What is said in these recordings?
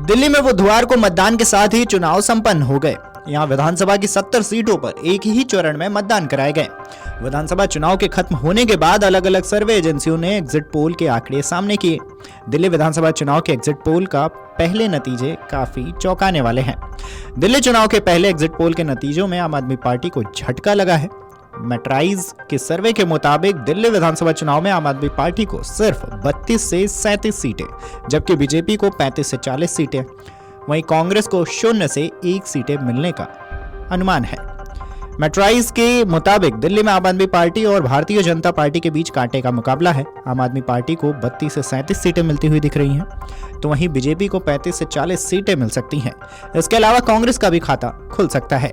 दिल्ली में बुधवार को मतदान के साथ ही चुनाव संपन्न हो गए। यहाँ विधानसभा की 70 सीटों पर एक ही चरण में मतदान कराए गए। विधानसभा चुनाव के खत्म होने के बाद अलग अलग सर्वे एजेंसियों ने एग्जिट पोल के आंकड़े सामने किए। दिल्ली विधानसभा चुनाव के एग्जिट पोल का पहले नतीजे काफी चौंकाने वाले हैं। दिल्ली चुनाव के पहले एग्जिट पोल के नतीजों में आम आदमी पार्टी को झटका लगा है। मैट्राइज के सर्वे के मुताबिक दिल्ली विधानसभा चुनाव में आम आदमी पार्टी को सिर्फ 32 से 37 सीटें, जबकि बीजेपी को 35 से 40 सीटें, वहीं कांग्रेस को 0 से 1 सीटें मिलने का अनुमान है। मैट्राइज के मुताबिक दिल्ली में आम आदमी पार्टी और भारतीय जनता पार्टी के बीच कांटे का मुकाबला है। आम आदमी पार्टी को 32 से 37 सीटें मिलती हुई दिख रही हैं, तो वहीं बीजेपी को 35 से 40 सीटें मिल सकती हैं। इसके अलावा कांग्रेस का भी खाता खुल सकता है।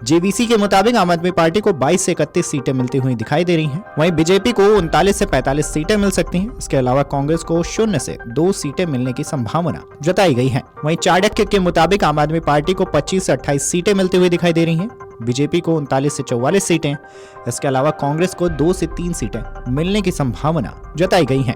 जेवीसी के मुताबिक आम आदमी पार्टी को 22 से 31 सीटें मिलती हुई दिखाई दे रही हैं, वहीं बीजेपी को 39 से 45 सीटें मिल सकती हैं। इसके अलावा कांग्रेस को 0 से 2 सीटें मिलने की संभावना जताई गई है। वहीं चाणक्य के मुताबिक आम आदमी पार्टी को 25 से 28 सीटें मिलती हुई दिखाई दे रही हैं, बीजेपी को 39 से 44 सीटें, इसके अलावा कांग्रेस को 2 से 3 सीटें मिलने की संभावना जताई गई है।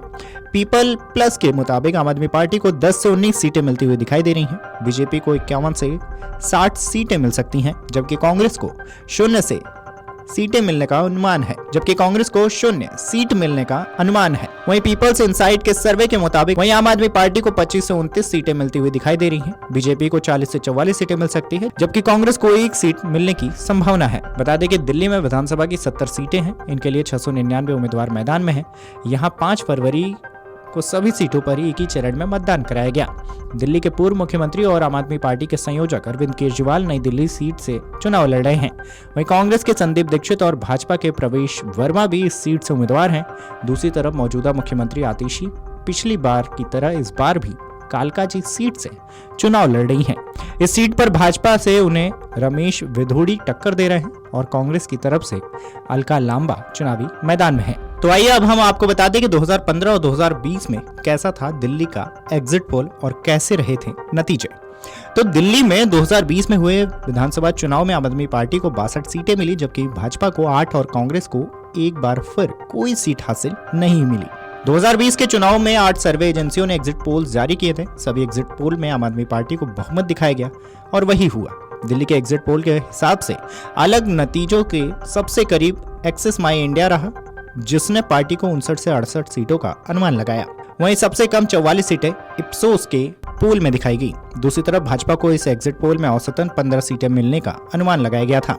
पीपल प्लस के मुताबिक आम आदमी पार्टी को 10 से 19 सीटें मिलती हुई दिखाई दे रही हैं, बीजेपी को 51 से 60 सीटें मिल सकती हैं, जबकि कांग्रेस को 0 से सीटें मिलने का अनुमान है वहीं पीपल्स इनसाइट के सर्वे के मुताबिक वहीं आम आदमी पार्टी को 25 से 29 सीटें मिलती हुई दिखाई दे रही हैं, बीजेपी को 40 से 44 सीटें मिल सकती है, जबकि कांग्रेस को 1 सीट मिलने की संभावना है। बता दें कि दिल्ली में विधानसभा की 70 सीटें हैं। इनके लिए 699 उम्मीदवार मैदान में हैं। यहाँ 5 फरवरी को सभी सीटों पर एक ही चरण में मतदान कराया गया। दिल्ली के पूर्व मुख्यमंत्री और आम आदमी पार्टी के संयोजक अरविंद केजरीवाल नई दिल्ली सीट से चुनाव लड़ रहे हैं। वहीं कांग्रेस के संदीप दीक्षित और भाजपा के प्रवेश वर्मा भी इस सीट से उम्मीदवार हैं। दूसरी तरफ मौजूदा मुख्यमंत्री आतिशी पिछली बार की तरह इस बार भी कालकाजी सीट से चुनाव लड़ रही हैं। इस सीट पर भाजपा से उन्हें रमेश विधोड़ी टक्कर दे रहे हैं और कांग्रेस की तरफ से अलका लांबा चुनावी मैदान में है। तो आइए अब हम आपको बता दें कि 2015 और 2020 में कैसा था दिल्ली का एग्जिट पोल और कैसे रहे थे नतीजे। तो दिल्ली में 2020 में हुए विधानसभा चुनाव में आम आदमी पार्टी को 62 सीटें मिली, जबकि भाजपा को 8 और कांग्रेस को एक बार फिर कोई सीट हासिल नहीं मिली। 2020 के चुनाव में 8 सर्वे एजेंसियों ने एग्जिट पोल जारी किए थे। सभी एग्जिट पोल में आम आदमी पार्टी को बहुमत दिखाया गया और वही हुआ। दिल्ली के एग्जिट पोल के हिसाब से अलग नतीजों के सबसे करीब एक्सिस माई इंडिया रहा, जिसने पार्टी को 59 से 68 सीटों का अनुमान लगाया। वहीं सबसे कम 44 सीटें इप्सोस के पोल में दिखाई गई। दूसरी तरफ भाजपा को इस एग्जिट पोल में औसतन 15 सीटें मिलने का अनुमान लगाया गया था।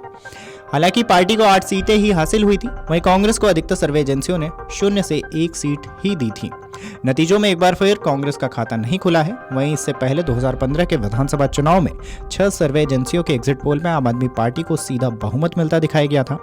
हालांकि पार्टी को 8 सीटें ही हासिल हुई थी। वहीं कांग्रेस को अधिकतर सर्वे एजेंसियों ने 0 से 1 सीट ही दी थी। नतीजों में एक बार फिर कांग्रेस का खाता नहीं खुला है। वहीं इससे पहले 2015 के विधानसभा चुनाव में 6 सर्वे एजेंसियों के एग्जिट पोल में आम आदमी पार्टी को सीधा बहुमत मिलता दिखाया गया था।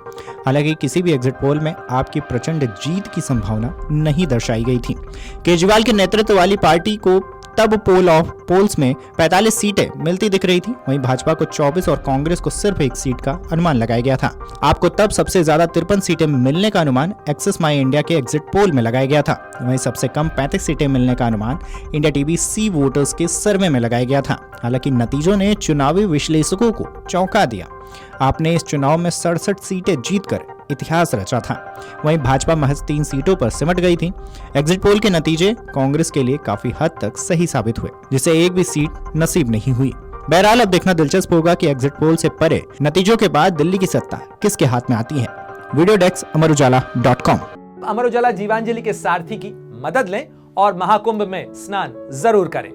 हालांकि किसी भी एग्जिट पोल में आपकी प्रचंड जीत की संभावना नहीं दर्शाई गई थी। केजरीवाल के नेतृत्व वाली पार्टी को तब पोल्स में 45 सीटें मिलती दिख रही थी। वहीं भाजपा को 24 और कांग्रेस को सिर्फ 1 सीट का अनुमान लगाया गया था। आपको तब सबसे ज्यादा 53 सीटें मिलने का अनुमान एक्सिस माई इंडिया के एग्जिट पोल में लगाया गया था। वहीं सबसे कम 35 सीटें मिलने का अनुमान इंडिया टीवी सी वोटर्स के सर्वे में लगाया गया था। हालांकि नतीजों ने चुनावी विश्लेषकों को चौंका दिया। आपने इस चुनाव में 67 सीटें जीतकर इतिहास रचा था। वहीं भाजपा महज 3 सीटों पर सिमट गई थी। एग्जिट पोल के नतीजे कांग्रेस के लिए काफी हद तक सही साबित हुए, जिसे एक भी सीट नसीब नहीं हुई। बहरहाल अब देखना दिलचस्प होगा कि एग्जिट पोल से परे नतीजों के बाद दिल्ली की सत्ता किसके हाथ में आती है। Video desk अमरुजाला.com। अमर उजाला जीवांजलि के सारथी की मदद लें और महाकुंभ में स्नान जरूर करें।